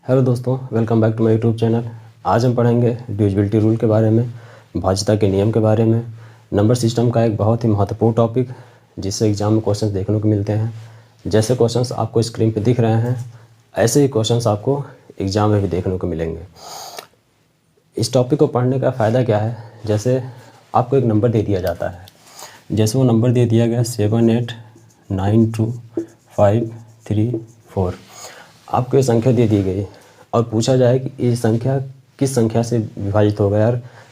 Hello दोस्तों, welcome back to my YouTube channel. आज हम पढ़ेंगे डिविजिबिलिटी रूल के बारे में, भाज्यता के नियम के बारे में, नंबर सिस्टम का एक बहुत ही महत्वपूर्ण टॉपिक जिससे एग्जाम में क्वेश्चंस देखने को मिलते हैं। जैसे क्वेश्चंस आपको स्क्रीन पे दिख रहे हैं, ऐसे ही क्वेश्चंस आपको एग्जाम में भी देखने को मिलेंगे। इस टॉपिक को पढ़ने का फ़ायदा क्या है, जैसे आपको एक नंबर दे दिया जाता है, जैसे वो नंबर दे दिया गया 789253 4। आपको ये संख्या दे दी गई और पूछा जाए कि ये संख्या किस संख्या से विभाजित होगा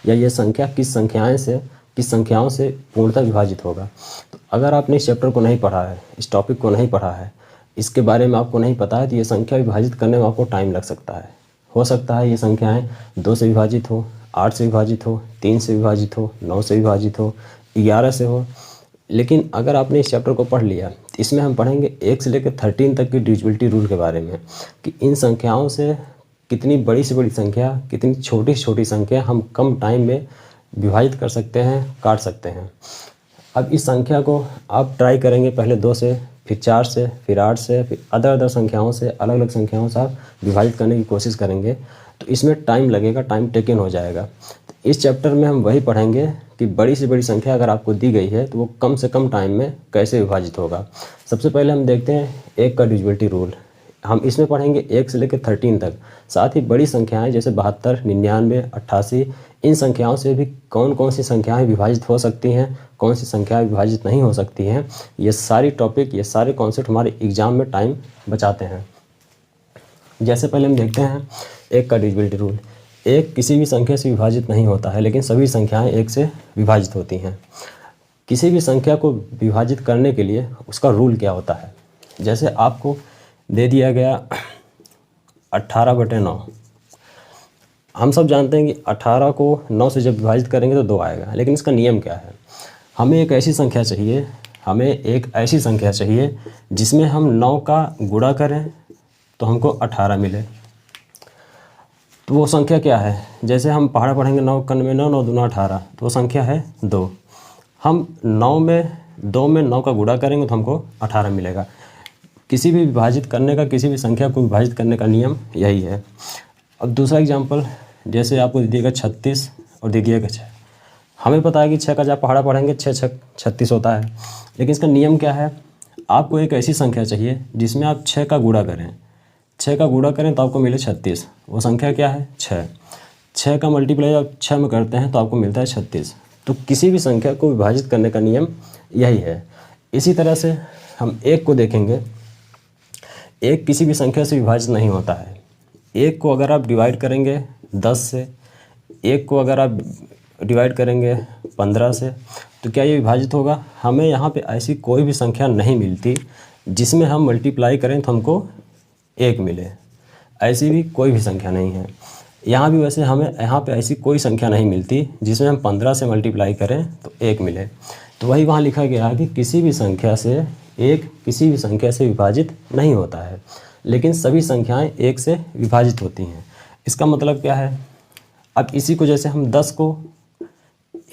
या ये संख्या किस संख्याओं से पूर्णतः विभाजित होगा। तो अगर आपने इस चैप्टर को नहीं पढ़ा है, इस टॉपिक को नहीं पढ़ा है, इसके बारे में आपको नहीं पता है, तो ये संख्या विभाजित करने में आपको टाइम लग सकता है। हो सकता है ये संख्याएँ 2 से विभाजित हो, 8 से विभाजित हो, 3 से विभाजित हो, 9 से विभाजित हो, 11 से हो। लेकिन अगर आपने इस चैप्टर को पढ़ लिया, इसमें हम पढ़ेंगे 1 से लेकर 13 तक की डिविजिबिलिटी रूल के बारे में कि इन संख्याओं से कितनी बड़ी से बड़ी संख्या, कितनी छोटी से छोटी संख्या हम कम टाइम में विभाजित कर सकते हैं, काट सकते हैं। अब इस संख्या को आप ट्राई करेंगे, पहले 2 से, फिर 4 से, फिर 8 से, फिर अदर संख्याओं से, अलग अलग संख्याओं से आप विभाजित करने की कोशिश करेंगे, तो इसमें टाइम लगेगा, टाइम टेकन हो जाएगा। तो इस चैप्टर में हम वही पढ़ेंगे कि बड़ी से बड़ी संख्या अगर आपको दी गई है तो वो कम से कम टाइम में कैसे विभाजित होगा। सबसे पहले हम देखते हैं 1 का डिविजिबिलिटी रूल। हम इसमें पढ़ेंगे 1 से लेकर 13 तक। साथ ही बड़ी संख्याएं जैसे 72, 99, 88, इन संख्याओं से भी कौन कौन सी संख्याएं विभाजित हो सकती हैं, कौन सी संख्याएं विभाजित नहीं हो सकती हैं, ये सारी टॉपिक, ये सारे कॉन्सेप्ट हमारे एग्जाम में टाइम बचाते हैं। जैसे पहले हम देखते हैं 1 का डिविजिबिलिटी रूल। 1 किसी भी संख्या से विभाजित नहीं होता है, लेकिन सभी संख्याएं 1 से विभाजित होती हैं। किसी भी संख्या को विभाजित करने के लिए उसका रूल क्या होता है, जैसे आपको दे दिया गया 18/9। हम सब जानते हैं कि 18 को 9 से जब विभाजित करेंगे तो 2 आएगा, लेकिन इसका नियम क्या है। हमें एक ऐसी संख्या चाहिए जिसमें हम 9 का गुणा करें तो हमको 18 मिले। तो वो संख्या क्या है, जैसे हम पहाड़ा पढ़ेंगे 9 कन में 9, 9 दूना 18, तो वो संख्या है 2। हम 2 में 9 का गुणा करेंगे तो हमको 18 मिलेगा। किसी भी संख्या को विभाजित करने का नियम यही है। अब दूसरा एग्जांपल, जैसे आपको दे दिएगा 36 और दे दिएगा 6। हमें पता है कि 6 का जब पहाड़ा पढ़ेंगे 6 6 36 होता है, लेकिन इसका नियम क्या है, आपको एक ऐसी संख्या चाहिए जिसमें आप 6 का गुणा करें। 6 का गुणा करें तो आपको मिले 36। वो संख्या क्या है, 6। 6 का मल्टीप्लाई आप 6 में करते हैं तो आपको मिलता है 36। तो किसी भी संख्या को विभाजित करने का नियम यही है। इसी तरह से हम 1 को देखेंगे। 1 किसी भी संख्या से विभाजित नहीं होता है। 1 को अगर आप डिवाइड करेंगे 10 से, 1 को अगर आप डिवाइड करेंगे 15 से, तो क्या ये विभाजित होगा। हमें यहाँ पे ऐसी कोई भी संख्या नहीं मिलती जिसमें हम मल्टीप्लाई करें तो हमको 1 मिले। ऐसी भी कोई भी संख्या नहीं है। यहाँ भी वैसे हमें यहाँ पे ऐसी कोई संख्या नहीं मिलती जिसमें हम 15 से मल्टीप्लाई करें तो 1 मिले। तो वही वहाँ लिखा गया है कि किसी भी संख्या से 1 किसी भी संख्या से विभाजित नहीं होता है, लेकिन सभी संख्याएं 1 से विभाजित होती हैं। इसका मतलब क्या है, अब इसी को जैसे हम 10 को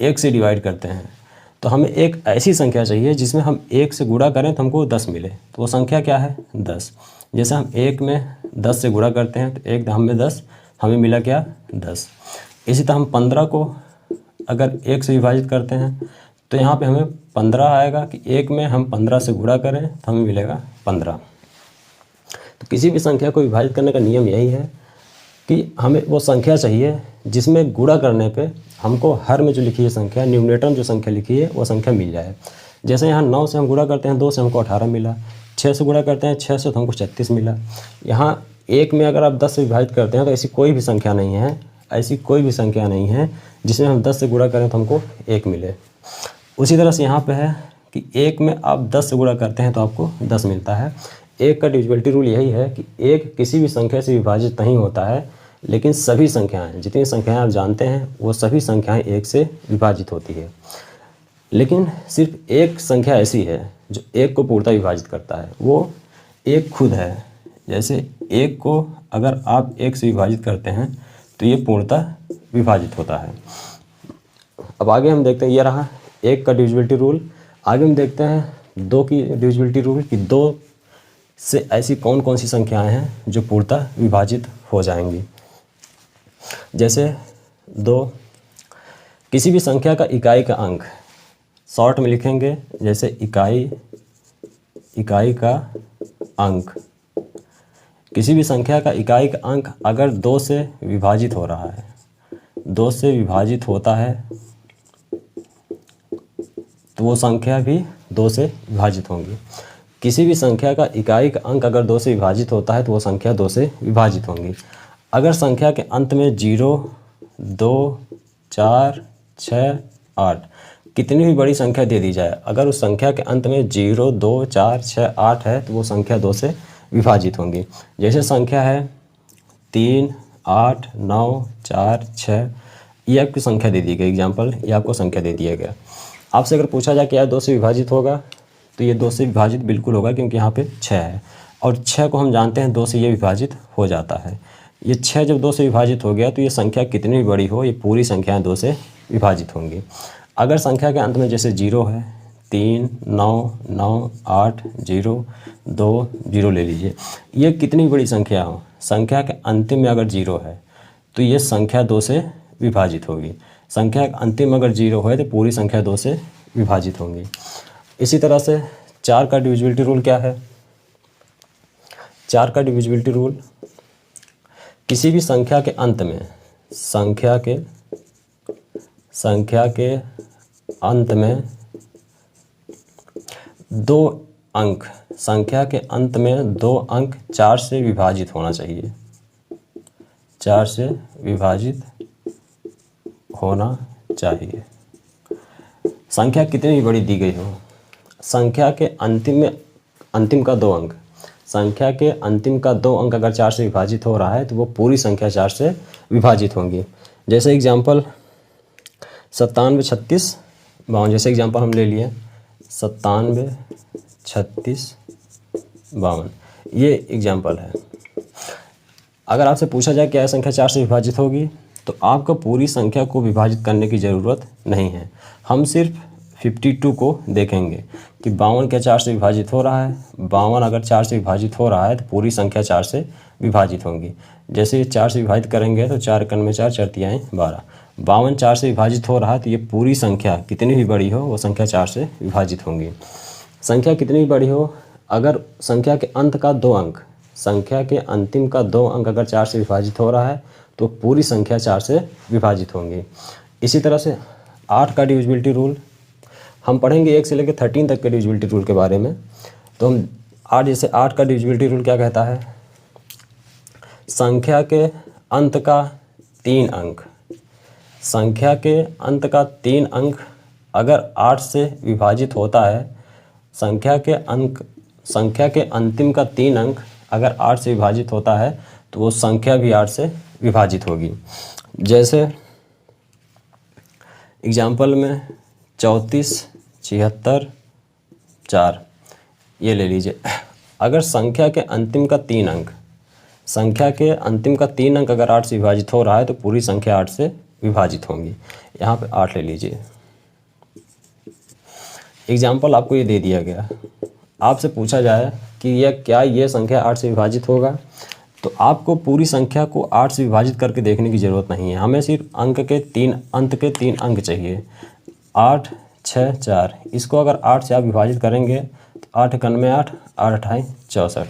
1 से डिवाइड करते हैं, तो हमें एक ऐसी संख्या चाहिए जिसमें हम 1 से गुणा करें तो हमको 10 मिले। तो वो संख्या क्या है, 10। जैसे हम 1 में 10 से गुणा करते हैं तो 1 10 में 10, हमें मिला क्या, 10। इसी तरह हम 15 को अगर 1 से विभाजित करते हैं तो यहाँ पे हमें 15 आएगा कि 1 में हम 15 से गुणा करें तो हमें मिलेगा 15। तो किसी भी संख्या को विभाजित करने का नियम यही है कि हमें वो संख्या चाहिए जिसमें गुणा करने पे हमको हर में जो लिखी है संख्या, न्यूमरेटर में जो संख्या लिखी है वो संख्या मिल जाए। जैसे यहाँ 9 से हम गुणा करते हैं 2 से हमको 18 मिला, 6 से गुणा करते हैं 6 से तो हमको 36 मिला। यहाँ 1 में अगर आप 10 से विभाजित करते हैं तो ऐसी कोई भी संख्या नहीं है जिसमें हम 10 से गुणा करें तो हमको 1 मिले। उसी तरह से यहाँ पे है कि 1 में आप 10 से गुणा करते हैं तो आपको 10 मिलता है। 1 का डिविजिबिलिटी रूल यही है कि 1 किसी भी संख्या से विभाजित नहीं होता है, लेकिन सभी संख्याएं, जितनी संख्याएं आप जानते हैं वो सभी संख्याएं 1 से विभाजित होती है। लेकिन सिर्फ एक संख्या ऐसी है जो 1 को पूर्णतः विभाजित करता है, वो 1 खुद है। जैसे 1 को अगर आप 1 से विभाजित करते हैं तो ये पूर्णतः विभाजित होता है। अब आगे हम देखते हैं, ये रहा 1 का डिविजिबिलिटी रूल। आगे हम देखते हैं 2 की डिविजिबिलिटी रूल कि 2 से ऐसी कौन कौन सी संख्याएं हैं जो पूर्णतः विभाजित हो जाएंगी। जैसे 2, किसी भी संख्या का इकाई का अंक, शॉर्ट में लिखेंगे जैसे इकाई का अंक, किसी भी संख्या का इकाई का अंक अगर 2 से विभाजित हो रहा है, 2 से विभाजित होता है, तो वो संख्या भी 2 से विभाजित होंगी। किसी भी संख्या का इकाई का अंक अगर 2 से विभाजित होता है तो वो संख्या 2 से विभाजित होंगी। अगर संख्या के अंत में 0, 2, 4, 6, 8 कितनी भी बड़ी संख्या दे दी जाए, अगर उस संख्या के अंत में 0, 2, 4, 6, 8 है तो वो संख्या 2 से विभाजित होंगी। जैसे संख्या है 3, 8, 9, 4, 6, ये आपकी संख्या दे दी गई, एग्जाम्पल ये आपको संख्या दे दिया गया। आपसे अगर पूछा जाए कि यार 2 से विभाजित होगा, तो ये 2 से विभाजित बिल्कुल होगा, क्योंकि यहाँ पे 6 है और 6 को हम जानते हैं 2 से ये विभाजित हो जाता है। ये 6 जब 2 से विभाजित हो गया तो ये संख्या कितनी भी बड़ी हो, ये पूरी संख्याएँ 2 से विभाजित होंगी। अगर संख्या के अंत में जैसे 0 है, 3, 9, 9, 8, 0, 2, 0 ले लीजिए, ये कितनी बड़ी संख्या हो, संख्या के अंतिम में अगर 0 है तो ये संख्या 2 से विभाजित होगी। संख्या के अंतिम अगर 0 है तो पूरी संख्या 2 से विभाजित होंगी। इसी तरह से 4 का डिविजिबिलिटी रूल क्या है। 4 का डिविजिबिलिटी रूल, किसी भी संख्या के अंत में, संख्या के अंत में 2 अंक, संख्या के अंत में 2 अंक 4 से विभाजित होना चाहिए, 4 से विभाजित होना चाहिए। संख्या कितनी भी बड़ी दी गई हो, संख्या के अंतिम का 2 अंक, संख्या के अंतिम का 2 अंक अगर 4 से विभाजित हो रहा है तो वो पूरी संख्या 4 से विभाजित होंगी। जैसे एग्जाम्पल 97, 36, 52, जैसे एग्जाम्पल हम ले लिए 97, 36, 52, ये एग्जाम्पल है। अगर आपसे पूछा जाए क्या यह संख्या 4 से विभाजित होगी, तो आपको पूरी संख्या को विभाजित करने की ज़रूरत नहीं है। हम सिर्फ 52 को देखेंगे कि 52 क्या 4 से विभाजित हो रहा है। 52 अगर 4 से विभाजित हो रहा है तो पूरी संख्या 4 से विभाजित होंगी। जैसे 4 से विभाजित करेंगे तो 4 कन में 4, 4 तियाएँ 12। 52 4 से विभाजित हो रहा है तो ये पूरी संख्या कितनी भी बड़ी हो वो संख्या 4 से विभाजित होंगी। संख्या कितनी भी बड़ी हो, अगर संख्या के अंत का 2 अंक, संख्या के अंतिम का 2 अंक अगर 4 से विभाजित हो रहा है तो पूरी संख्या 4 से विभाजित होंगी। इसी तरह से 8 का डिविजिबिलिटी रूल, हम पढ़ेंगे 1 से लेकर 13 तक के डिविजिबिलिटी रूल के बारे में। तो हम जैसे 8 का डिविजिबिलिटी रूल क्या कहता है, संख्या के अंत का 3 अंक, संख्या के अंत का 3 अंक अगर 8 से विभाजित होता है, संख्या के अंतिम का 3 अंक अगर 8 से विभाजित होता है तो वो संख्या भी 8 से विभाजित होगी। जैसे एग्जाम्पल में 34, 76, 4 ये ले लीजिए। अगर संख्या के अंतिम का 3 अंक, संख्या के अंतिम का 3 अंक अगर 8 से विभाजित हो रहा है तो पूरी संख्या 8 से विभाजित होंगी। यहाँ पे 8 ले लीजिए। एग्जाम्पल आपको ये दे दिया गया, आपसे पूछा जाए कि ये संख्या 8 से विभाजित होगा, तो आपको पूरी संख्या को 8 से विभाजित करके देखने की ज़रूरत नहीं है। हमें सिर्फ अंत के 3 अंक चाहिए, 8, 6, 4। इसको अगर 8 से आप विभाजित करेंगे तो 8 कन में 8, 8 अठाई 64।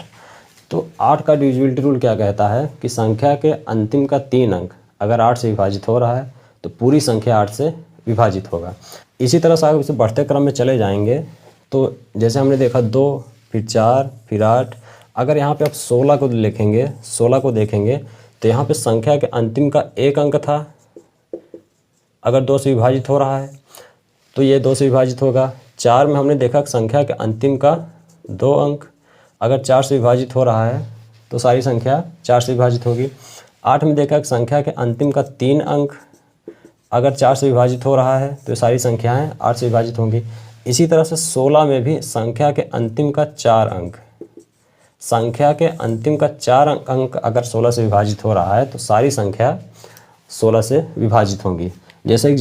तो 8 का डिविजिबिलिटी रूल क्या कहता है कि संख्या के अंतिम का 3 अंक अगर 8 से विभाजित हो रहा है तो पूरी संख्या 8 से विभाजित होगा। इसी तरह से अगर इसे बढ़ते क्रम में चले जाएंगे तो जैसे हमने देखा 2, फिर 4, फिर 8, अगर यहाँ पे आप 16 को लिखेंगे, 16 को देखेंगे तो यहाँ पे संख्या के अंतिम का 1 अंक था, अगर 2 से विभाजित हो रहा है तो ये 2 से विभाजित होगा। 4 में हमने देखा संख्या के अंतिम का 2 अंक अगर 4 से विभाजित हो रहा है तो सारी संख्या 4 से विभाजित होगी। 8 में देखा संख्या के अंतिम का 3 अंक अगर 4 से विभाजित हो रहा है तो सारी संख्याएं 8 से विभाजित होंगी। इसी तरह से 16 में भी संख्या के अंतिम का 4 अंक, संख्या के अंतिम का 4 अंक अगर 16 से विभाजित हो रहा है तो सारी संख्या 16 से विभाजित होंगी। जैसे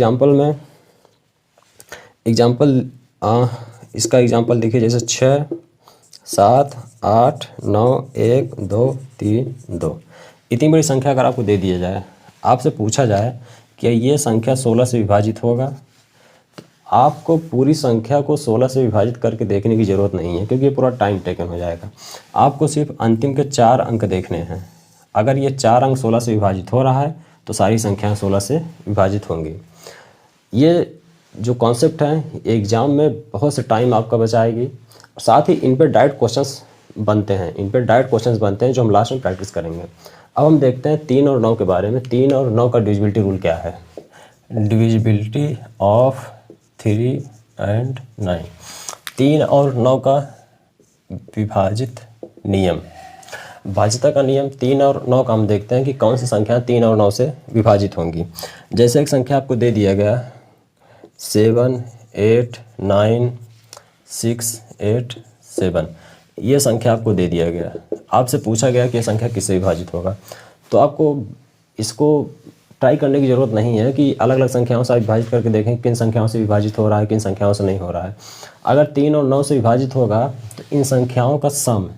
इसका एग्जाम्पल देखिए, जैसे 6, 7, 8, 9, 1, 2, 3, 2। इतनी बड़ी संख्या अगर आपको दे दिया जाए, आपसे पूछा जाए कि ये संख्या 16 से विभाजित होगा, तो आपको पूरी संख्या को 16 से विभाजित करके देखने की ज़रूरत नहीं है, क्योंकि ये पूरा टाइम टेकन हो जाएगा। आपको सिर्फ अंतिम के 4 अंक देखने हैं। अगर ये 4 अंक 16 से विभाजित हो रहा है तो सारी संख्याएं 16 से विभाजित होंगी। ये जो कॉन्सेप्ट है एग्ज़ाम में बहुत से टाइम आपका बचाएगी। साथ ही इन पर डायरेक्ट क्वेश्चंस बनते हैं, जो हम लास्ट में प्रैक्टिस करेंगे। अब हम देखते हैं 3 और 9 के बारे में। 3 और 9 का डिविजिबिलिटी रूल क्या है? Divisibility of 3 and 9। 3 और 9 का विभाजित नियम, भाज्यता का नियम 3 और 9 का हम देखते हैं कि कौन सी संख्या 3 और 9 से विभाजित होंगी। जैसे एक संख्या आपको दे दिया गया 7, 8, 9, 6, 8, 7, ये संख्या आपको दे दिया गया। आपसे पूछा गया कि यह संख्या किससे विभाजित होगा, तो आपको इसको ट्राई करने की ज़रूरत नहीं है कि अलग अलग संख्याओं से विभाजित करके देखें किन संख्याओं से विभाजित हो रहा है, किन संख्याओं से नहीं हो रहा है। अगर 3 और 9 से विभाजित होगा तो इन संख्याओं का सम,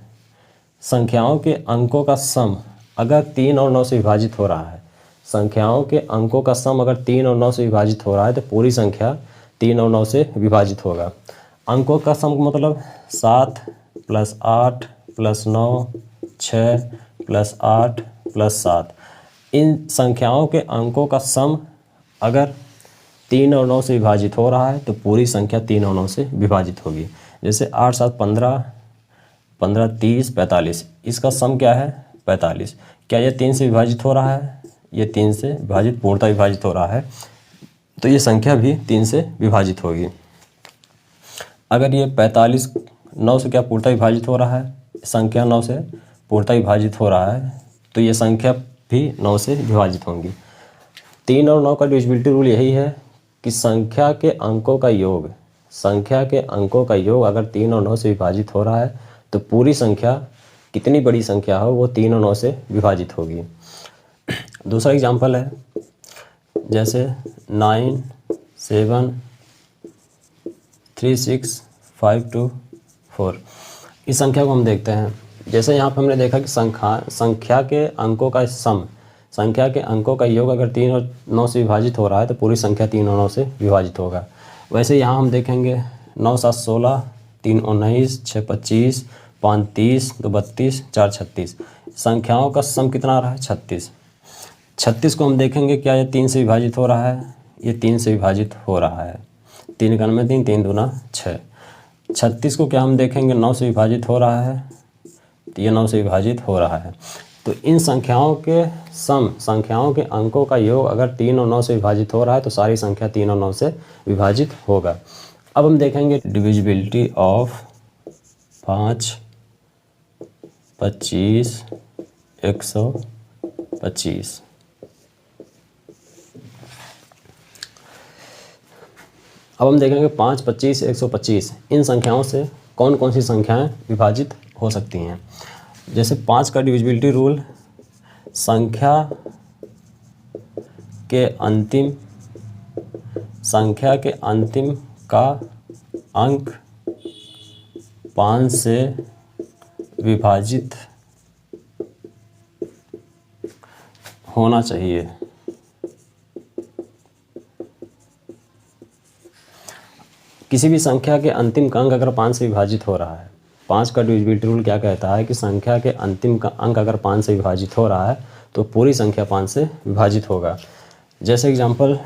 संख्याओं के अंकों का सम अगर 3 और 9 से विभाजित हो रहा है, संख्याओं के अंकों का सम अगर 3 और 9 से विभाजित हो रहा है तो पूरी संख्या 3 और 9 से विभाजित होगा। अंकों का सम मतलब 7 + 8 + 9, 6 + 8 + 7। इन संख्याओं के अंकों का सम अगर 3 और 9 से विभाजित हो रहा है तो पूरी संख्या 3 और 9 से विभाजित होगी। जैसे 8, 7, 15, 15, 30, 45, इसका सम क्या है? 45। क्या ये 3 से विभाजित हो रहा है? ये 3 से विभाजित, पूर्णतः विभाजित हो रहा है, तो ये संख्या भी 3 से विभाजित होगी। अगर ये 45 9 से क्या पूर्णतः विभाजित हो रहा है? संख्या 9 से पूर्णतः विभाजित हो रहा है, तो ये संख्या भी 9 से विभाजित होंगी। 3 और 9 का डिविजिबिलिटी रूल यही है कि संख्या के अंकों का योग, संख्या के अंकों का योग अगर 3 और 9 से विभाजित हो रहा है तो पूरी संख्या, कितनी बड़ी संख्या हो, वो 3 और 9 से विभाजित होगी। दूसरा एग्जाम्पल है जैसे 9, 7, 3, 6, 5, 2, 4। इस संख्या को हम देखते हैं। जैसे यहाँ पर हमने देखा कि संख्या के अंकों का सम, संख्या के अंकों का योग अगर 3 और 9 से विभाजित हो रहा है तो पूरी संख्या 3 और 9 से विभाजित होगा। वैसे यहाँ हम देखेंगे 9, 7, 16, 3, 19, 6, 25, 5, 30, 2, 32, 4, 36। संख्याओं का सम कितना आ रहा है? 36। 36 को हम देखेंगे क्या ये 3 से विभाजित हो रहा है? ये 3 से विभाजित हो रहा है। 3 × 3, 3 × 2 = 6। 36 को क्या हम देखेंगे 9 से विभाजित हो रहा है? तो ये 9 से विभाजित हो रहा है। तो इन संख्याओं के सम, संख्याओं के अंकों का योग अगर 3 और 9 से विभाजित हो रहा है तो सारी संख्या 3 और 9 से विभाजित होगा। अब हम देखेंगे डिविजिबिलिटी ऑफ 5, 25, 125। अब हम देखेंगे 5, 25, 125 इन संख्याओं से कौन कौन सी संख्याएं विभाजित हो सकती हैं। जैसे 5 का डिविजिबिलिटी रूल, संख्या के अंतिम का अंक 5 से विभाजित होना चाहिए। किसी भी संख्या के अंतिम का अंक अगर 5 से विभाजित हो रहा है, 5 का डिविजिबिलिटी रूल क्या कहता है कि संख्या के अंतिम का अंक अगर 5 से विभाजित हो रहा है तो पूरी संख्या 5 से विभाजित होगा। जैसे एग्जांपल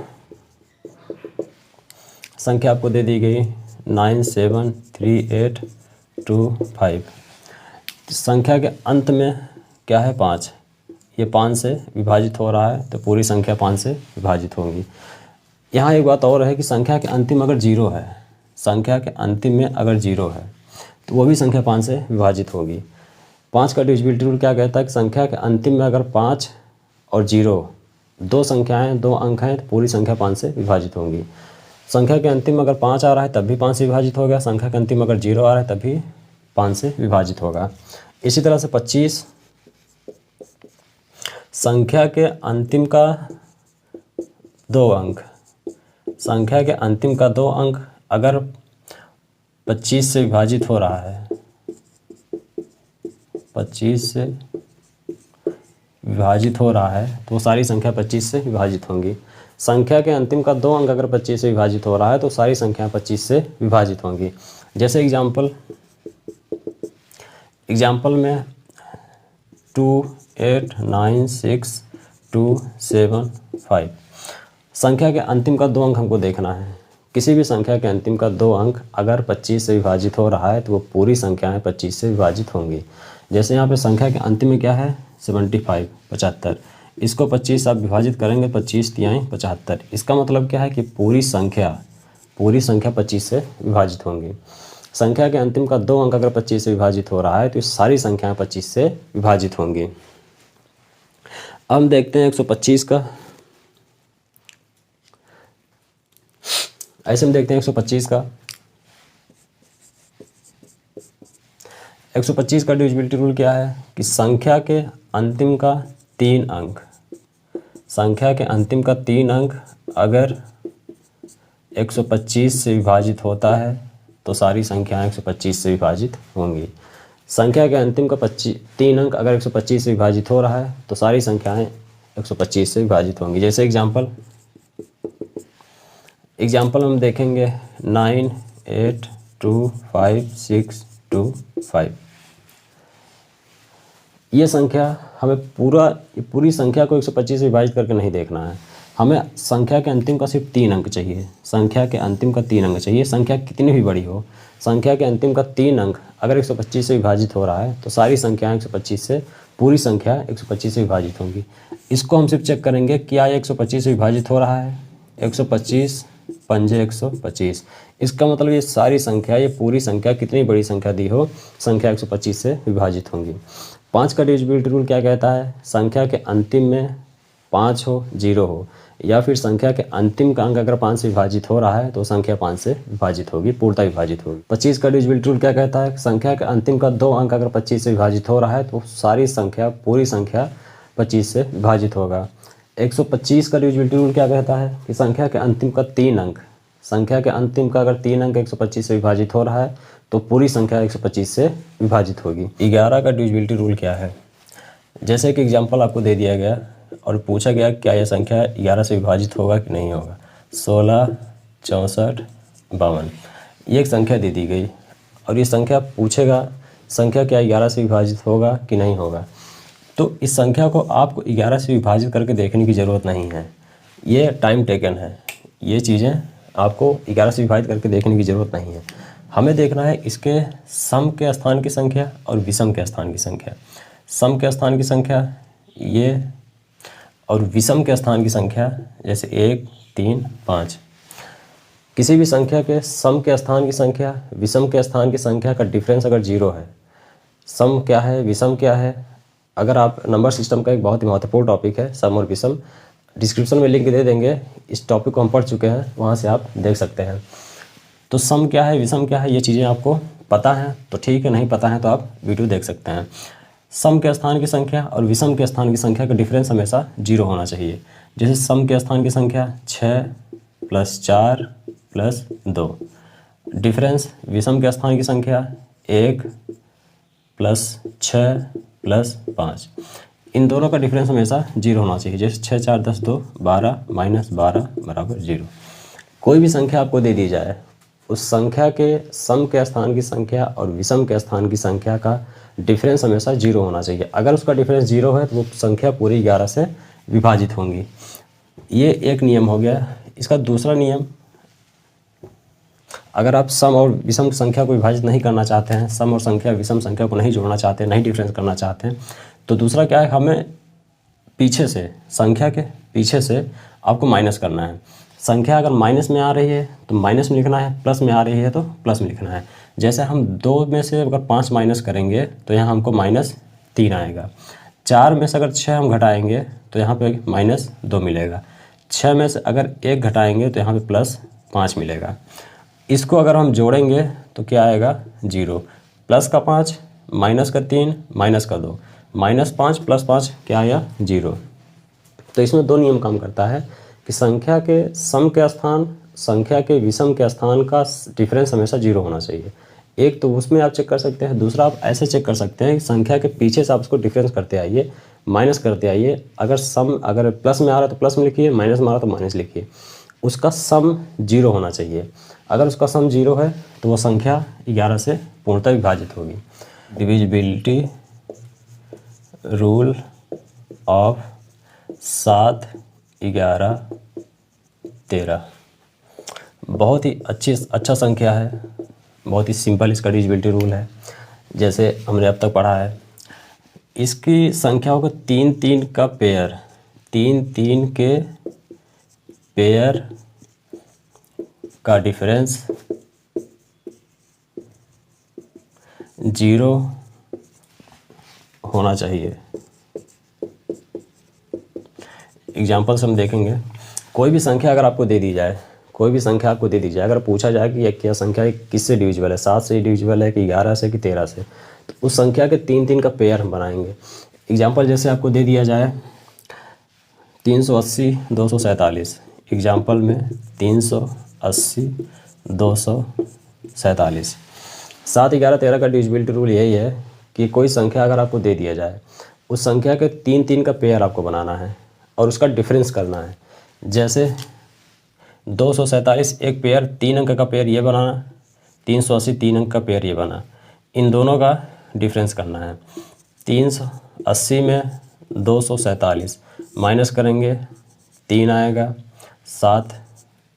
संख्या आपको दे दी गई 9, 7, 3, 8, 2, 5। संख्या के अंत में क्या है? 5। ये 5 से विभाजित हो रहा है तो पूरी संख्या 5 से विभाजित होंगी। यहाँ एक बात और है कि संख्या के अंतिम अगर 0 है, संख्या के अंतिम में अगर 0 है तो वो भी संख्या 5 से विभाजित होगी। 5 का डिविजिबिलिटी रूल क्या कहता है कि संख्या के अंतिम में अगर 5 और 0 दो संख्याएं, 2 अंक हैं तो पूरी संख्या 5 से विभाजित होंगी। संख्या के अंतिम में अगर 5 आ रहा है तब भी 5 से विभाजित होगा। संख्या के अंतिम में अगर 0 आ रहा है तब भी 5 से विभाजित होगा। इसी तरह से 25, संख्या के अंतिम का 2 अंक, संख्या के अंतिम का 2 अंक अगर 25 से विभाजित हो रहा है 25 से विभाजित हो रहा है तो सारी संख्या 25 से विभाजित होंगी। संख्या के अंतिम का 2 अंक अगर 25 से विभाजित हो रहा है तो सारी संख्या 25 से विभाजित होंगी। जैसे एग्जाम्पल में 2 8 9 6 2 7 5 संख्या के अंतिम का 2 अंक हमको देखना है। किसी भी संख्या के अंतिम का 2 अंक अगर 25 से विभाजित हो रहा है तो वो पूरी संख्याएं 25 से विभाजित होंगी। जैसे यहाँ पे संख्या के अंतिम में क्या है 75 75, इसको 25 आप विभाजित करेंगे 25 तिहाई 75। इसका मतलब क्या है कि पूरी संख्या 25 से विभाजित होंगी। संख्या के अंतिम का 2 अंक अगर 25 से विभाजित हो रहा है तो सारी संख्याएं 25 से विभाजित होंगी। अब हम देखते हैं 125 का। ऐसे हम देखते हैं 125 का। 125 का डिविजिबिलिटी रूल क्या है कि संख्या के अंतिम का 3 अंक, संख्या के अंतिम का 3 अंक अगर 125 से विभाजित होता है तो सारी संख्याएं 125 से विभाजित होंगी। संख्या के अंतिम का 3 अंक अगर 125 से विभाजित हो रहा है तो सारी संख्याएं 125 से विभाजित होंगी। जैसे एग्जाम्पल हम देखेंगे 9 8 2 5 6 2 5। ये संख्या हमें पूरी संख्या को 125 से विभाजित करके नहीं देखना है, हमें संख्या के अंतिम का सिर्फ 3 अंक चाहिए। संख्या के अंतिम का 3 अंक चाहिए, संख्या कितनी भी बड़ी हो, संख्या के अंतिम का 3 अंक अगर 125 से विभाजित हो रहा है तो सारी संख्याएं 125 से, पूरी संख्या 125 से विभाजित होंगी। इसको हम सिर्फ चेक करेंगे क्या ये 125 से विभाजित हो रहा है। 125 पंजे 125, इसका मतलब ये सारी संख्या, ये पूरी संख्या कितनी बड़ी संख्या दी हो, संख्या 125 से विभाजित होंगी। 5 का डिविजिबिलिटी रूल क्या कहता है, संख्या के अंतिम में 5 हो 0 हो या फिर संख्या के अंतिम का अंक अगर 5 से विभाजित हो रहा है तो संख्या 5 से विभाजित होगी, पूर्णतः विभाजित होगी। 25 का डिविजिबिलिटी रूल क्या कहता है, संख्या के अंतिम का 2 अंक अगर 25 से विभाजित हो रहा है तो सारी संख्या, पूरी संख्या 25 से विभाजित होगा। 125 का डिविजिबिलिटी रूल क्या कहता है कि संख्या के अंतिम का 3 अंक, संख्या के अंतिम का अगर 3 अंक 125 से विभाजित हो रहा है तो पूरी संख्या 125 से विभाजित होगी। 11 का डिविजिबिलिटी रूल क्या है, जैसे कि एग्जांपल आपको दे दिया गया और पूछा गया क्या यह संख्या 11 से विभाजित होगा कि नहीं होगा। 16 64 52 ये एक संख्या दे दी गई और ये संख्या पूछेगा संख्या क्या 11 से विभाजित होगा कि नहीं होगा। तो इस संख्या को आपको 11 से विभाजित करके देखने की ज़रूरत नहीं है, ये टाइम टेकन है, ये चीज़ें आपको 11 से विभाजित करके देखने की ज़रूरत नहीं है। हमें देखना है इसके सम के स्थान की संख्या और विषम के स्थान की संख्या। सम के स्थान की संख्या ये और विषम के स्थान की संख्या जैसे 1 3 5। किसी भी संख्या के सम के स्थान की संख्या, विषम के स्थान की संख्या का डिफरेंस अगर 0 है, सम क्या है विषम क्या है, अगर आप नंबर सिस्टम का एक बहुत ही महत्वपूर्ण टॉपिक है सम और विषम, डिस्क्रिप्शन में लिंक दे देंगे, इस टॉपिक को हम पढ़ चुके हैं, वहाँ से आप देख सकते हैं। तो सम क्या है विषम क्या है ये चीज़ें आपको पता हैं तो ठीक है, नहीं पता है तो आप वीडियो देख सकते हैं। सम के स्थान की संख्या और विषम के स्थान की संख्या का डिफरेंस हमेशा 0 होना चाहिए। जैसे सम के स्थान की संख्या 6 + 4 + 2, डिफरेंस विषम के स्थान की संख्या 1 + 6 + 5, इन दोनों का डिफरेंस हमेशा 0 होना चाहिए। जैसे 6 4 10 2 12 -12 = 0। कोई भी संख्या आपको दे दी जाए, उस संख्या के सम के स्थान की संख्या और विषम के स्थान की संख्या का डिफरेंस हमेशा 0 होना चाहिए। अगर उसका डिफरेंस 0 है तो वो संख्या पूरी 11 से विभाजित होंगी। ये एक नियम हो गया। इसका दूसरा नियम, अगर आप सम और विषम संख्या को विभाजित नहीं करना चाहते हैं, सम और संख्या विषम संख्या को नहीं जोड़ना चाहते हैं, नहीं डिफरेंस करना चाहते हैं, तो दूसरा क्या है, हमें पीछे से, संख्या के पीछे से आपको माइनस करना है। संख्या अगर माइनस में आ रही है तो माइनस में लिखना है, प्लस में आ रही है तो प्लस में लिखना है। जैसे हम 2 में से अगर 5 माइनस करेंगे तो यहाँ हमको -3 आएगा। 4 में से अगर 6 हम घटाएंगे तो यहाँ पे -2 मिलेगा। 6 में से अगर 1 घटाएंगे तो यहाँ पे +5 मिलेगा। इसको अगर हम जोड़ेंगे तो क्या आएगा 0, प्लस का 5 माइनस का 3 माइनस का 2, -5 + 5 क्या आया 0। तो इसमें 2 नियम काम करता है कि संख्या के सम के स्थान, संख्या के विषम के स्थान का डिफरेंस हमेशा 0 होना चाहिए। एक तो उसमें आप चेक कर सकते हैं, दूसरा आप ऐसे चेक कर सकते हैं कि संख्या के पीछे से आप उसको डिफरेंस करते आइए, माइनस करते आइए। अगर प्लस में आ रहा है तो प्लस में लिखिए, माइनस में आ रहा है तो माइनस लिखिए। उसका सम 0 होना चाहिए। अगर उसका सम 0 है तो वो संख्या 11 से पूर्णतः विभाजित होगी। डिविजिबिलिटी रूल ऑफ 7, 11, 13 बहुत ही अच्छा संख्या है, बहुत ही सिंपल इसका डिविजिबिलिटी रूल है। जैसे हमने अब तक पढ़ा है, इसकी संख्याओं को 3 3 का पेयर, 3 3 के पेयर का डिफरेंस 0 होना चाहिए। एग्जाम्पल्स हम देखेंगे। कोई भी संख्या अगर आपको दे दी जाए, अगर पूछा जाए कि यह क्या संख्या किससे डिविजिबल है, 7 से डिविजिबल है कि 11 से कि 13 से, तो उस संख्या के 3 3 का पेयर हम बनाएंगे। एग्जाम्पल जैसे आपको दे दिया जाए 380 247, एग्जाम्पल में 380 247। 7, 11, 13 का डिविजिबिलिटी रूल यही है कि कोई संख्या अगर आपको दे दिया जाए, उस संख्या के 3 3 का पेयर आपको बनाना है और उसका डिफरेंस करना है। जैसे 247 एक पेयर, 3 अंक का पेयर ये बना, 380 3 अंक का पेयर ये बना। इन दोनों का डिफरेंस करना है। 380 में 247 माइनस करेंगे, 3 आएगा, 7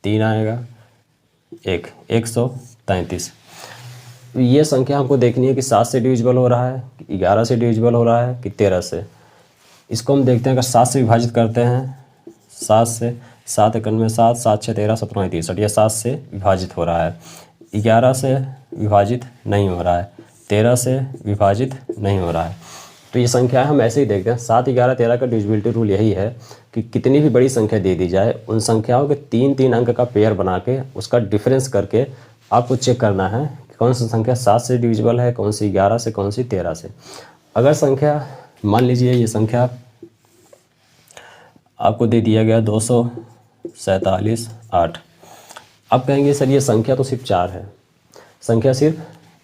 3 आएगा, 133। ये संख्या हमको देखनी है कि 7 से डिविजिबल हो रहा है, 11 से डिविजिबल हो रहा है कि 13 से। इसको हम देखते हैं, अगर 7 से विभाजित करते हैं, 7 से, 7 एकन में 7, 7 6 13, 17 63, यह 7 से विभाजित हो रहा है। 11 से विभाजित नहीं हो रहा है, 13 से विभाजित नहीं हो रहा है। तो ये संख्या हम ऐसे ही देखते हैं। 7, 11, 13 का डिविजिबिलिटी रूल यही है कि कितनी भी बड़ी संख्या दे दी जाए, उन संख्याओं के 3 3 अंक का पेयर बना के उसका डिफरेंस करके आपको चेक करना है कि कौन सी संख्या 7 से डिविजिबल है, कौन सी 11 से, कौन सी 13 से। अगर संख्या मान लीजिए ये संख्या आपको दे दिया गया 247 8। अब कहेंगे सर ये संख्या तो सिर्फ 4 है,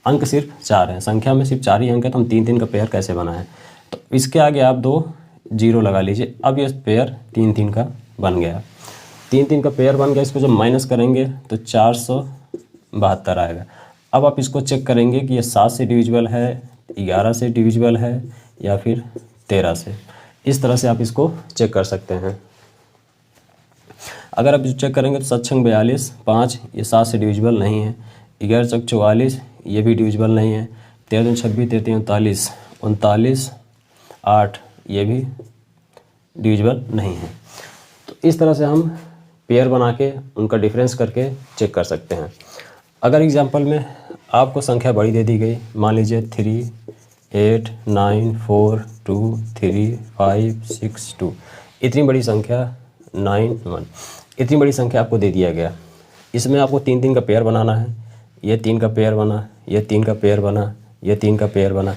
अंक सिर्फ 4 है, संख्या में सिर्फ 4 ही अंक है, तो हम 3 3 का पेयर कैसे बनाएं। तो इसके आगे आप 2 0 लगा लीजिए। अब ये पेयर 3 3 का बन गया, 3 3 का पेयर बन गया। इसको जब माइनस करेंगे तो 472 आएगा। अब आप इसको चेक करेंगे कि ये 7 से डिविजिबल है, 11 से डिविजिबल है या फिर 13 से। इस तरह से आप इसको चेक कर सकते हैं। अगर आप चेक करेंगे तो 7 6 42 5, ये 7 से डिविजिबल नहीं है। 11 चौक 44, ये भी डिविजिबल नहीं है। 13 दूनी 26, 13 39 39 8, ये भी डिविजिबल नहीं है। तो इस तरह से हम पेयर बना के उनका डिफरेंस करके चेक कर सकते हैं। अगर एग्जांपल में आपको संख्या बड़ी दे दी गई, मान लीजिए 3 8 9 4 2 3 5 6 2, इतनी बड़ी संख्या 9 1, इतनी बड़ी संख्या आपको दे दिया गया। इसमें आपको 3 3 का पेयर बनाना है। ये 3 का पेयर बना, ये 3 का पेयर बना, ये 3 का पेयर बना।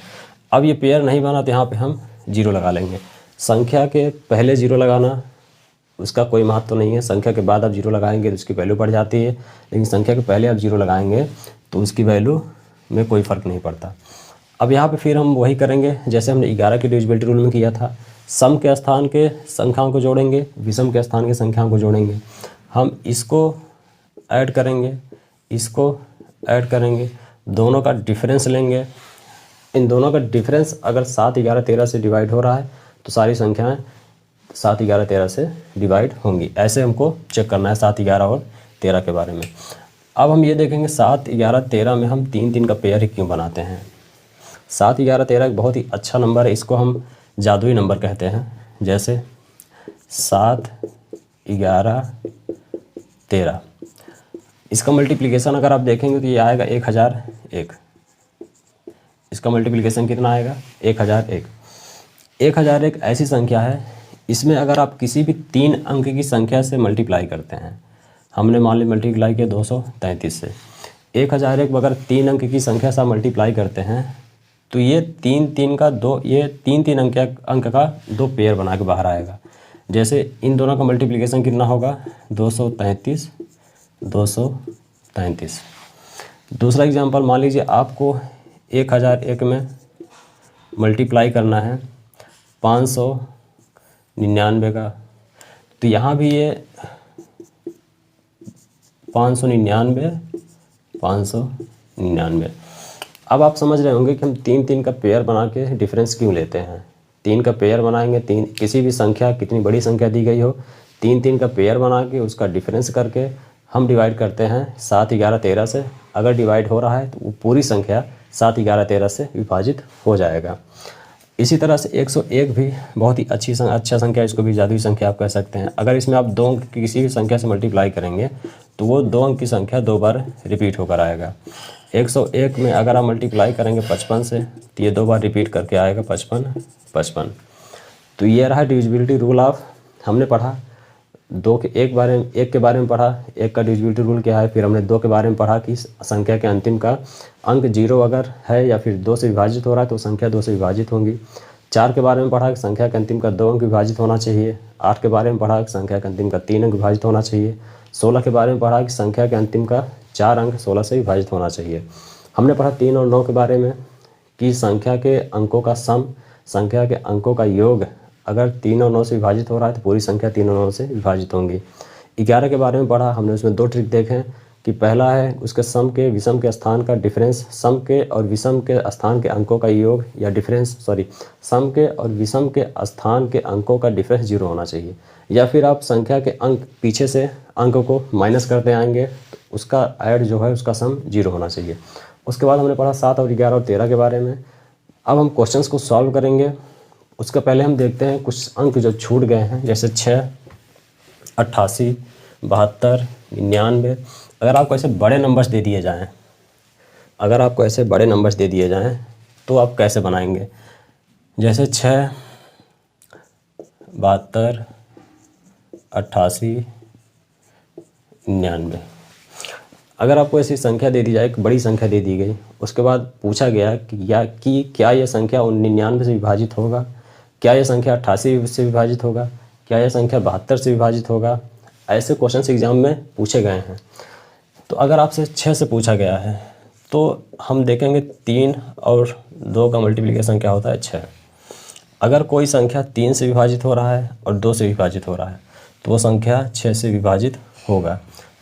अब ये पेयर नहीं बना तो यहाँ पे हम 0 लगा लेंगे। संख्या के पहले 0 लगाना उसका कोई महत्व नहीं है, संख्या के बाद आप 0 लगाएंगे तो उसकी वैल्यू बढ़ जाती है, लेकिन संख्या के पहले आप 0 लगाएंगे तो उसकी वैल्यू में कोई फ़र्क नहीं पड़ता। अब यहाँ पे फिर हम वही करेंगे जैसे हमने 11 के डिविजिबिलिटी रूल में किया था। सम के स्थान के संख्याओं को जोड़ेंगे, विषम के स्थान के संख्याओं को जोड़ेंगे। हम इसको ऐड करेंगे, इसको ऐड करेंगे, दोनों का डिफरेंस लेंगे। इन दोनों का डिफरेंस अगर 7 11 13 से डिवाइड हो रहा है तो सारी संख्याएं 7 11 13 से डिवाइड होंगी। ऐसे हमको चेक करना है 7 11 और 13 के बारे में। अब हम ये देखेंगे 7 11 13 में हम 3 3 का पेयर ही क्यों बनाते हैं। 7 11 13 एक बहुत ही अच्छा नंबर है, इसको हम जादुई नंबर कहते हैं। जैसे 7 11 13, इसका मल्टीप्लिकेशन अगर आप देखेंगे तो ये आएगा 1001। इसका मल्टीप्लिकेशन कितना आएगा 1001। 1001 ऐसी संख्या है, इसमें अगर आप किसी भी 3 अंक की संख्या से मल्टीप्लाई करते हैं, हमने मान ली मल्टीप्लाई किया 233 से, 1001 अगर 3 अंक की संख्या से मल्टीप्लाई करते हैं तो ये 3 3 का 2, ये 3 3 अंक का 2 पेयर बना के बाहर आएगा। जैसे इन दोनों का मल्टीप्लिकेशन कितना होगा 233 233। दूसरा एग्जांपल मान लीजिए आपको 1001 में मल्टीप्लाई करना है 599 का, तो यहाँ भी ये 599 599। अब आप समझ रहे होंगे कि हम 3 का पेयर बना के डिफरेंस क्यों लेते हैं। 3 का पेयर बनाएंगे, किसी भी संख्या, कितनी बड़ी संख्या दी गई हो, 3 का पेयर बना के उसका डिफरेंस करके हम डिवाइड करते हैं 7, 11, 13 से। अगर डिवाइड हो रहा है तो वो पूरी संख्या 7, 11, 13 से विभाजित हो जाएगा। इसी तरह से 101 भी बहुत ही अच्छा संख्या, इसको भी जादुई संख्या आप कह सकते हैं। अगर इसमें आप 2 अंक की किसी भी संख्या से मल्टीप्लाई करेंगे तो वो 2 अंक की संख्या 2 बार रिपीट होकर आएगा। 101 में अगर आप मल्टीप्लाई करेंगे 55 से तो ये 2 बार रिपीट करके आएगा 55 55। तो ये रहा डिविजिबिलिटी रूल ऑफ, हमने पढ़ा एक के बारे में पढ़ा, 1 का डिविजिबिलिटी रूल क्या है। फिर हमने 2 के बारे में पढ़ा कि संख्या के अंतिम का अंक 0 अगर है या फिर 2 से विभाजित हो रहा है तो संख्या 2 से विभाजित होंगी। 4 के बारे में पढ़ा कि संख्या के अंतिम का 2 अंक विभाजित होना चाहिए। 8 के बारे में पढ़ा कि संख्या के अंतिम का 3 अंक विभाजित होना चाहिए। 16 के बारे में पढ़ा कि संख्या के अंतिम का 4 अंक 16 से विभाजित होना चाहिए। हमने पढ़ा 3 और 9 के बारे में कि संख्या के अंकों का सम, संख्या के अंकों का योग अगर 3 और 9 से विभाजित हो रहा है तो पूरी संख्या 3 और 9 से विभाजित होंगी। 11 के बारे में पढ़ा, हमने उसमें 2 ट्रिक देखे कि पहला है उसके सम के विषम के स्थान का डिफरेंस, सम के और विषम के स्थान के अंकों का योग या सम के और विषम के स्थान के अंकों का डिफरेंस 0 होना चाहिए। या फिर आप संख्या के अंक पीछे से अंक को माइनस करते आएंगे तो उसका ऐड जो है उसका सम 0 होना चाहिए। उसके बाद हमने पढ़ा 7 और 11 और 13 के बारे में। अब हम क्वेश्चंस को सॉल्व करेंगे। उसके पहले हम देखते हैं कुछ अंक जो छूट गए हैं, जैसे 6, 88, 72, 99। अगर आपको ऐसे बड़े नंबर्स दे दिए जाएं, तो आप कैसे बनाएंगे। जैसे 6, 72, 88, 99। अगर आपको ऐसी संख्या दे दी जाए, एक बड़ी संख्या दे दी गई, उसके बाद पूछा गया कि क्या यह संख्या 99 से विभाजित होगा, क्या यह संख्या 88 से विभाजित होगा, क्या यह संख्या 72 से विभाजित होगा। ऐसे क्वेश्चन एग्जाम में पूछे गए हैं। तो अगर आपसे 6 से पूछा गया है तो हम देखेंगे 3 और 2 का मल्टीप्लिकेशन क्या होता है, 6। अगर कोई संख्या 3 से विभाजित हो रहा है और 2 से विभाजित हो रहा है तो वो संख्या 6 से विभाजित होगा।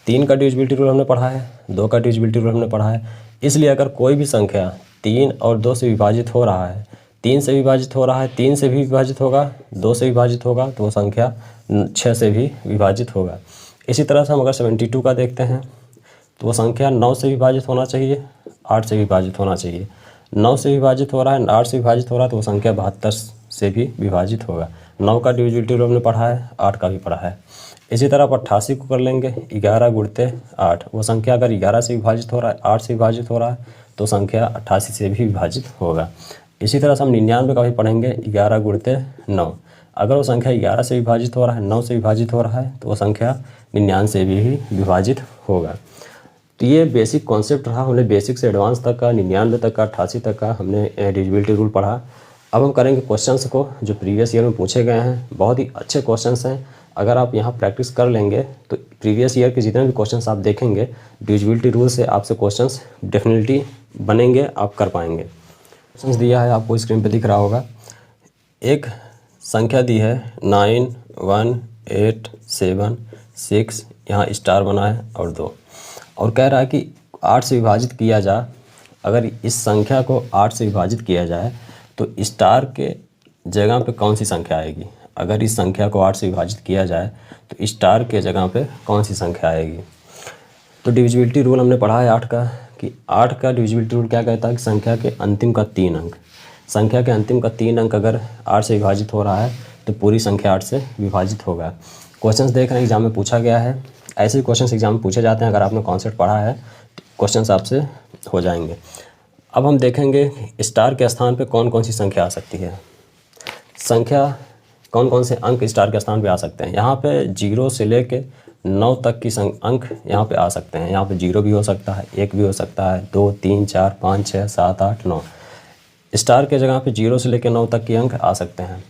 3 का डिविजिबिलिटी रूल हमने पढ़ा है, 2 का डिविजिबिलिटी रूल हमने पढ़ा है। इसलिए अगर कोई भी संख्या 3 और 2 से विभाजित हो रहा है, 3 से विभाजित हो रहा है, 3 से भी विभाजित होगा, 2 से विभाजित होगा तो वो संख्या 6 से भी विभाजित होगा। इसी तरह से हम अगर 72 का देखते हैं तो वो संख्या 9 से विभाजित होना चाहिए, 8 से विभाजित होना चाहिए। 9 से विभाजित हो रहा है, 8 से विभाजित हो रहा है तो वो संख्या 72 से भी विभाजित होगा। 9 का डिविजिबिलिटी रूल हमने पढ़ा है, 8 का भी पढ़ा है। इसी तरह आप 88 को कर लेंगे, 11 गुणते 8। वो संख्या अगर 11 से विभाजित हो रहा है, 8 से विभाजित हो रहा है तो संख्या 88 से भी विभाजित होगा। इसी तरह से हम 99 का भी पढ़ेंगे, 11 गुणते 9। अगर वो संख्या 11 से विभाजित हो रहा है, 9 से विभाजित हो रहा है तो वो संख्या 99 से भी विभाजित होगा। तो ये बेसिक कॉन्सेप्ट रहा, हमने बेसिक से एडवांस तक का, 99 तक का, 88 तक का हमने डिविजिबिलिटी रूल पढ़ा। अब हम करेंगे क्वेश्चंस को जो प्रीवियस ईयर में पूछे गए हैं। बहुत ही अच्छे क्वेश्चंस हैं। अगर आप यहाँ प्रैक्टिस कर लेंगे तो प्रीवियस ईयर के जितने भी क्वेश्चंस आप देखेंगे डिविजिबिलिटी रूल से आपसे क्वेश्चंस डेफिनेटली बनेंगे, आप कर पाएंगे। क्वेश्चंस दिया है आपको स्क्रीन पे दिख रहा होगा। एक संख्या दी है 9, 1, 8, 7, 6, यहाँ स्टार बना है और 2, और कह रहा है कि 8 से विभाजित किया जाए। अगर इस संख्या को 8 से विभाजित किया जाए तो स्टार के जगह पे कौन सी संख्या आएगी। अगर इस संख्या को 8 से विभाजित किया जाए तो स्टार के जगह पे कौन सी संख्या आएगी। तो डिविजिबिलिटी रूल हमने पढ़ा है 8 का, कि 8 का डिविजिबिलिटी रूल क्या कहता है कि संख्या के अंतिम का 3 अंक, संख्या के अंतिम का 3 अंक अगर 8 से विभाजित हो रहा है तो पूरी संख्या 8 से विभाजित होगा। क्वेश्चंस देख रहे हैं, एग्जाम में पूछा गया है। ऐसे ही क्वेश्चंस एग्जाम में पूछे जाते हैं। अगर आपने कॉन्सेप्ट पढ़ा है तो क्वेश्चंस आपसे हो जाएंगे। अब हम देखेंगे स्टार के स्थान पे कौन कौन सी संख्या आ सकती है। संख्या कौन कौन से अंक स्टार के स्थान पे आ सकते हैं। यहाँ पे 0 से लेके 9 तक की अंक यहाँ पे आ सकते हैं। यहाँ पे 0 भी हो सकता है, 1 भी हो सकता है, 2, 3, 4, 5, 6, 7, 8, 9। स्टार के जगह पे 0 से लेकर 9 तक के अंक आ सकते हैं।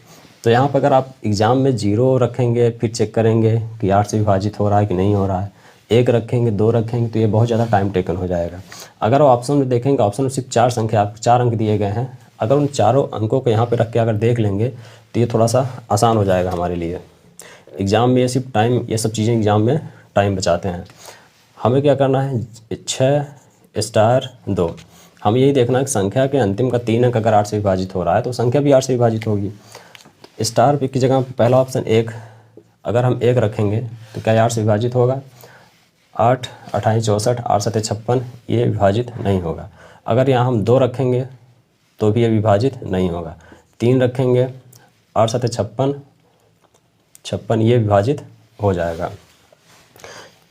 तो यहाँ पर अगर आप एग्ज़ाम में 0 रखेंगे, फिर चेक करेंगे कि 8 से विभाजित हो रहा है कि नहीं हो रहा है, 1 रखेंगे, 2 रखेंगे तो ये बहुत ज़्यादा टाइम टेकन हो जाएगा। अगर आप ऑप्शन में देखेंगे, ऑप्शन में सिर्फ 4 संख्या, आपको 4 अंक दिए गए हैं, अगर उन चारों अंकों को यहाँ पे रख के अगर देख लेंगे तो ये थोड़ा सा आसान हो जाएगा हमारे लिए। एग्ज़ाम में ये सिर्फ टाइम, ये सब चीज़ें एग्ज़ाम में टाइम बचाते हैं। हमें क्या करना है, 6 स्टार 2, हमें यही देखना है कि संख्या के अंतिम का 3 अंक अगर 8 से विभाजित हो रहा है तो संख्या भी 8 से विभाजित होगी। स्टार की जगह पहला ऑप्शन 1, अगर हम 1 रखेंगे तो क्या 8 से विभाजित होगा? 8 28 64, 8 7 56, ये विभाजित नहीं होगा। अगर यहाँ हम 2 रखेंगे तो भी ये विभाजित नहीं होगा। 3 रखेंगे, 8 7 56, ये विभाजित हो जाएगा।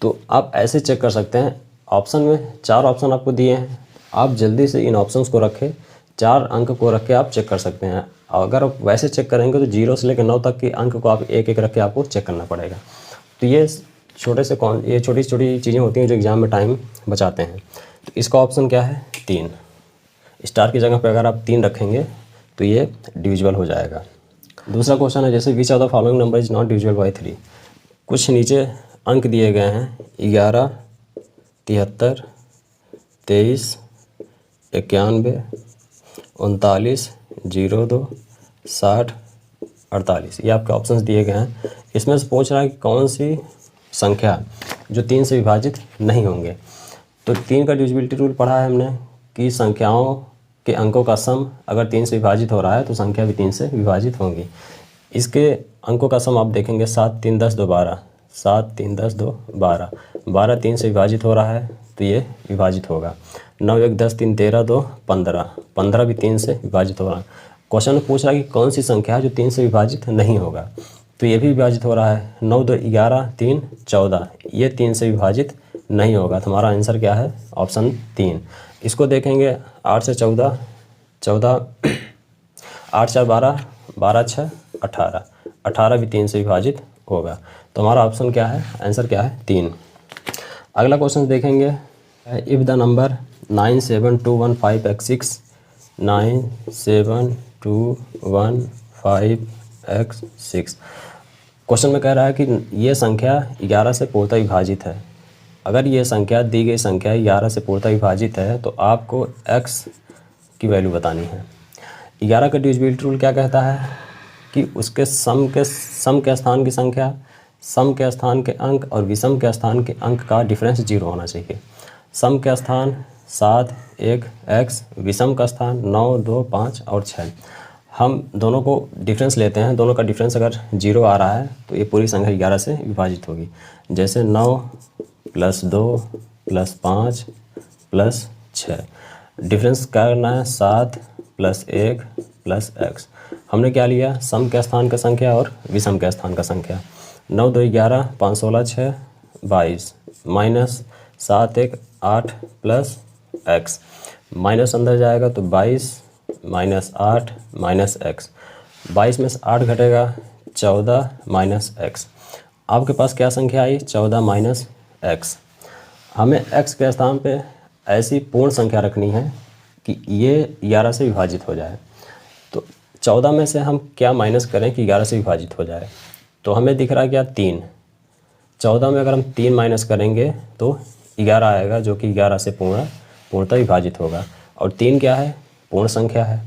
तो आप ऐसे चेक कर सकते हैं। ऑप्शन में 4 ऑप्शन आपको दिए हैं, आप जल्दी से इन ऑप्शंस को रखें, 4 अंक को रख के आप चेक कर सकते हैं। अगर आप वैसे चेक करेंगे तो 0 से लेकर 9 तक के अंक को आप एक एक रख के आपको चेक करना पड़ेगा। तो ये ये छोटी छोटी चीज़ें होती हैं जो एग्ज़ाम में टाइम बचाते हैं। तो इसका ऑप्शन क्या है? 3। स्टार की जगह पर अगर आप 3 रखेंगे तो ये डिविजिबल हो जाएगा। दूसरा क्वेश्चन है, जैसे which of the following number is not divisible by 3। कुछ नीचे अंक दिए गए हैं, 11 73 23 91 39 02 60 48, ये आपके ऑप्शंस दिए गए हैं। इसमें से पूछ रहा है कि कौन सी संख्या जो 3 से विभाजित नहीं होंगे। तो 3 का डिविजिबिलिटी रूल पढ़ा है हमने कि संख्याओं के अंकों का सम अगर 3 से विभाजित हो रहा है तो संख्या भी 3 से विभाजित होंगी। इसके अंकों का सम आप देखेंगे, 7 3 10 2 12, 7 3 10 2 12, 12 3 से विभाजित हो रहा है तो ये विभाजित होगा। 9 1 10 3 13 2 15, 15 भी 3 से विभाजित हो रहा है। क्वेश्चन में पूछ रहा है कि कौन सी संख्या है जो 3 से विभाजित नहीं होगा, तो ये भी विभाजित हो रहा है। 9 2 11 3 14, ये 3 से विभाजित नहीं होगा। तो हमारा आंसर क्या है? ऑप्शन 3। इसको देखेंगे, 8 से 14 14, 8 4 12, 12 6 18, 18 भी 3 से विभाजित होगा। तो हमारा ऑप्शन क्या है? आंसर क्या है? 3। अगला क्वेश्चन देखेंगे, if the number 97215x6 97215x6, question में कह रहा है कि ये संख्या 11 से पूर्णतः विभाजित है। अगर ये संख्या, दी गई संख्या 11 से पूर्णतः विभाजित है तो आपको x की वैल्यू बतानी है। 11 का डिविजिबिलिटी रूल क्या कहता है कि उसके सम के स्थान की संख्या, सम के स्थान के अंक और विषम के स्थान के अंक का डिफरेंस 0 होना चाहिए। सम का स्थान 7 1 x, विषम का स्थान 9 2 5 और 6। हम दोनों को डिफरेंस लेते हैं, दोनों का डिफरेंस अगर 0 आ रहा है तो ये पूरी संख्या 11 से विभाजित होगी। जैसे 9 + 2 + 5 + 6, डिफरेंस क्या करना है? 7 + 1 + x। हमने क्या लिया? सम के स्थान का संख्या और विषम के स्थान का संख्या। 9 2 11, 5 16 6 22, -7 1 8 + x, माइनस अंदर जाएगा तो 22 -8 -x, 22 में से 8 घटेगा 14 -x। आपके पास क्या संख्या आई? 14 -x। हमें x के स्थान पे ऐसी पूर्ण संख्या रखनी है कि ये 11 से विभाजित हो जाए। तो 14 में से हम क्या माइनस करें कि 11 से विभाजित हो जाए? तो हमें दिख रहा है क्या? 3। 14 में अगर हम 3 माइनस करेंगे तो 11 आएगा, जो कि 11 से पूर्णतः विभाजित होगा। और 3 क्या है? पूर्ण संख्या है।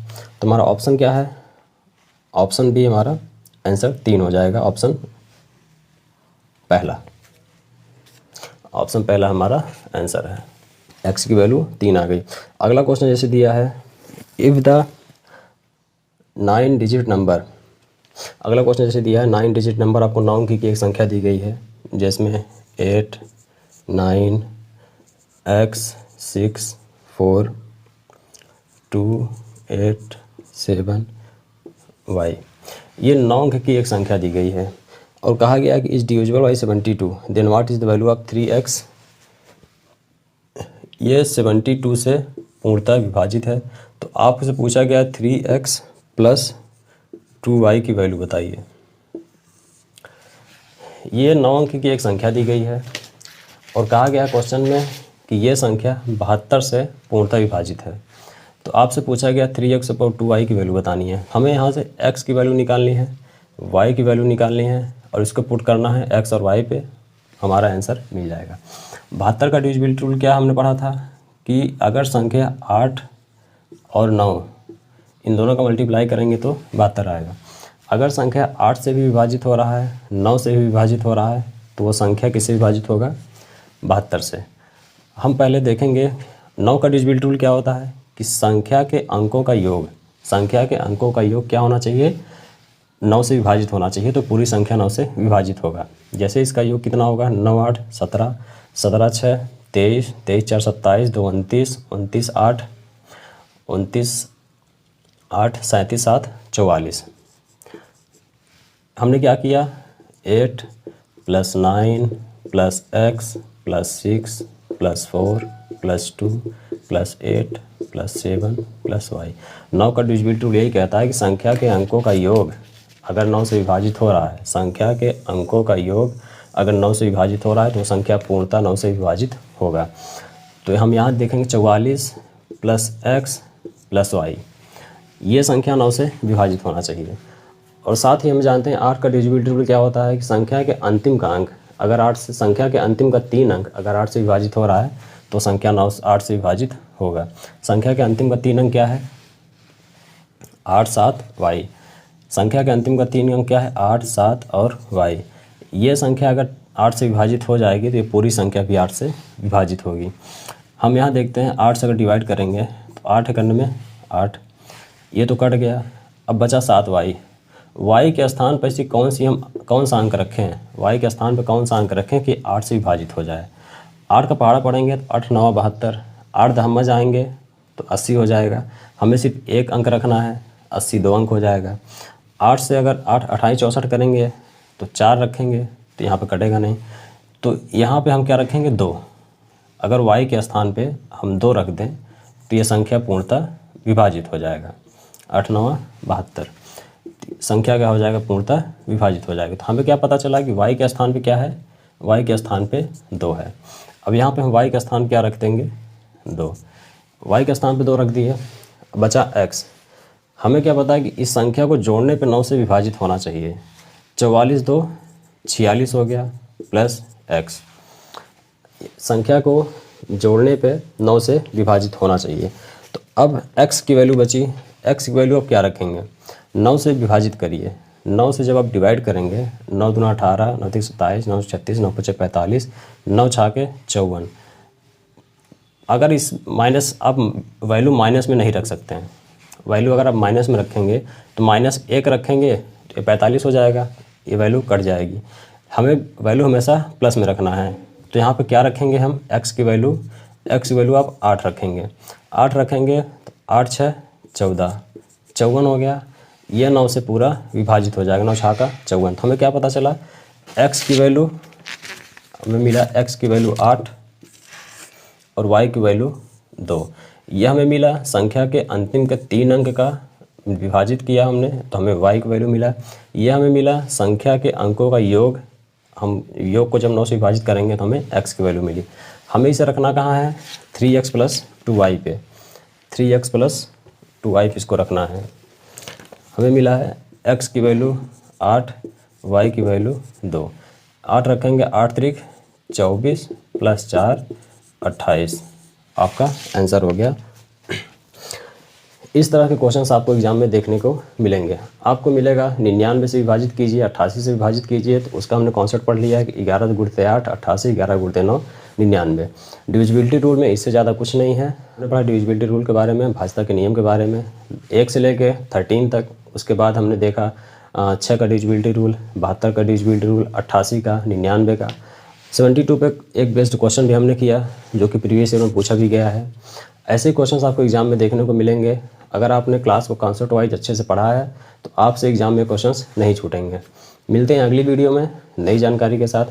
तो हमारा ऑप्शन क्या है? ऑप्शन बी हमारा आंसर 3 हो जाएगा। ऑप्शन पहला हमारा आंसर है। x की वैल्यू 3 आ गई। अगला क्वेश्चन जैसे दिया है, इफ़ द 9 डिजिट नंबर, अगला क्वेश्चन जैसे दिया है 9 डिजिट नंबर, आपको 9 अंक की एक संख्या दी गई है जिसमें 8 9 x 6 4 2 8 7 y, ये 9 अंक की एक संख्या दी गई है और कहा गया कि is divisible by 72, then what is the value of 3x। ये 72 से पूर्णतः विभाजित है। तो आपसे पूछा गया 3x + 2y की वैल्यू बताइए। ये 9 अंक की एक संख्या दी गई है और कहा गया क्वेश्चन में कि ये संख्या 72 से पूर्णतः विभाजित है। तो आपसे पूछा गया 3x / 2y की वैल्यू बतानी है। हमें यहाँ से x की वैल्यू निकालनी है, y की वैल्यू निकालनी है और इसको पुट करना है x और y पे हमारा आंसर मिल जाएगा। 72 का डिविजिबिलिटी रूल क्या हमने पढ़ा था कि अगर संख्या 8 और 9 इन दोनों का मल्टीप्लाई करेंगे तो 72 आएगा। अगर संख्या 8 से भी विभाजित हो रहा है, 9 से भी विभाजित हो रहा है, तो वो संख्या किससे विभाजित होगा? 72 से। हम पहले देखेंगे 9 का डिविजिबिलिटी रूल क्या होता है कि संख्या के अंकों का योग क्या होना चाहिए? 9 से विभाजित होना चाहिए, तो पूरी संख्या 9 से विभाजित होगा। जैसे इसका योग कितना होगा? 9 8 17, 17 6 23, 23 4 27, 2 29, 29 8 29 8 37 7 44। हमने क्या किया? 8 + 9 + x + 6 + 4 + 2 + 8 + 7 + y। 9 का डिविजिबिलिटी रूल यही कहता है कि संख्या के अंकों का योग अगर 9 से विभाजित हो रहा है, संख्या के अंकों का योग अगर 9 से विभाजित हो रहा है तो संख्या पूर्णतः 9 से विभाजित होगा। तो हम यहाँ देखेंगे 44 + x + y, ये संख्या 9 से विभाजित होना चाहिए। और साथ ही हम जानते हैं 8 का डिविजिबिलिटी रूल क्या होता है कि संख्या के अंतिम का अंक अगर 8 से संख्या के अंतिम का 3 अंक अगर 8 से विभाजित हो रहा है तो संख्या 8 से विभाजित होगा। संख्या के अंतिम का 3 अंक क्या है? 8 7 y। संख्या के अंतिम का 3 अंक क्या है? 8 7 और y। ये संख्या अगर 8 से विभाजित हो जाएगी तो ये पूरी संख्या भी 8 से विभाजित होगी। हम यहाँ देखते हैं 8 से अगर डिवाइड करेंगे तो 8 करने में 8, ये तो कट गया। अब बचा 7y। y के स्थान पर ऐसी कौन सा अंक रखें हैं? y के स्थान पर कौन सा अंक रखें कि 8 से विभाजित हो जाए? 8 का पहाड़ा पढ़ेंगे तो 8 9 72, 8 दहम्मा जाएंगे तो 80 हो जाएगा। हमें सिर्फ एक अंक रखना है, 80 2 अंक हो जाएगा। 8 से अगर 8 28 64 करेंगे तो 4 रखेंगे तो यहाँ पे कटेगा नहीं, तो यहाँ पे हम क्या रखेंगे? 2। अगर y के स्थान पे हम 2 रख दें तो ये संख्या पूर्णतः विभाजित हो जाएगा। 8 9 72 संख्या क्या हो जाएगा? पूर्णतः विभाजित हो जाएगा। तो हमें क्या पता चला कि y के स्थान पे क्या है? y के स्थान पे 2 है। अब यहाँ पे हम y के स्थान क्या रख देंगे? 2। y के स्थान पे 2 रख दिए, बचा x। हमें क्या पता है कि इस संख्या को जोड़ने पे 9 से विभाजित होना चाहिए। 44 2 46 हो गया प्लस x। संख्या को जोड़ने पे 9 से विभाजित होना चाहिए। तो अब x की वैल्यू बची। x की वैल्यू अब क्या रखेंगे? 9 से विभाजित करिए। 9 से जब आप डिवाइड करेंगे 9 दूना 18, 9 3 27, 9 36, 9 5 45, 9 6 के 54। अगर इस माइनस आप वैल्यू माइनस में नहीं रख सकते हैं, वैल्यू अगर आप माइनस में रखेंगे तो -1 रखेंगे तो 45 हो जाएगा, ये वैल्यू कट जाएगी। हमें वैल्यू हमेशा प्लस में रखना है, तो यहाँ पे क्या रखेंगे हम? x की वैल्यू आप 8 रखेंगे। 8 रखेंगे तो 8 6 14, 54 हो गया। ये 9 से पूरा विभाजित हो जाएगा, 9 6 का 54। तो हमें क्या पता चला? x की वैल्यू हमें मिला, x की वैल्यू 8 और y की वैल्यू 2। यह हमें मिला संख्या के अंतिम के 3 अंक का विभाजित किया हमने तो हमें y की वैल्यू मिला। यह हमें मिला संख्या के अंकों का योग, हम योग को जब 9 से विभाजित करेंगे तो हमें x की वैल्यू मिली। हमें इसे रखना कहाँ है? 3x + 2y पे। 3x + 2y पे इसको रखना है। हमें मिला है x की वैल्यू 8, y की वैल्यू 2। 8 रखेंगे, 8 त्रिक 24 + 4 28, आपका आंसर हो गया। इस तरह के क्वेश्चंस आपको एग्जाम में देखने को मिलेंगे। आपको मिलेगा 99 से विभाजित कीजिए, 88 से विभाजित कीजिए, तो उसका हमने कॉन्सेप्ट पढ़ लिया है कि 11 × 8 88, 11 × 9 99। डिविजिबिलिटी रूल में इससे ज़्यादा कुछ नहीं है। हमने पढ़ा डिविजिबिलिटी रूल के बारे में, भाज्यता के नियम के बारे में 1 से लेके 13 तक। उसके बाद हमने देखा 6 का डिविजिबिलिटी रूल, 72 का डिविजिबिलिटी रूल, 88 का, 99 का, 72 पे एक बेस्ड क्वेश्चन भी हमने किया जो कि प्रीवियस ईयर में पूछा भी गया है। ऐसे क्वेश्चंस आपको एग्जाम में देखने को मिलेंगे। अगर आपने क्लास को कॉन्सेप्ट वाइज अच्छे से पढ़ा है तो आपसे एग्जाम में क्वेश्चंस नहीं छूटेंगे। मिलते हैं अगली वीडियो में नई जानकारी के साथ।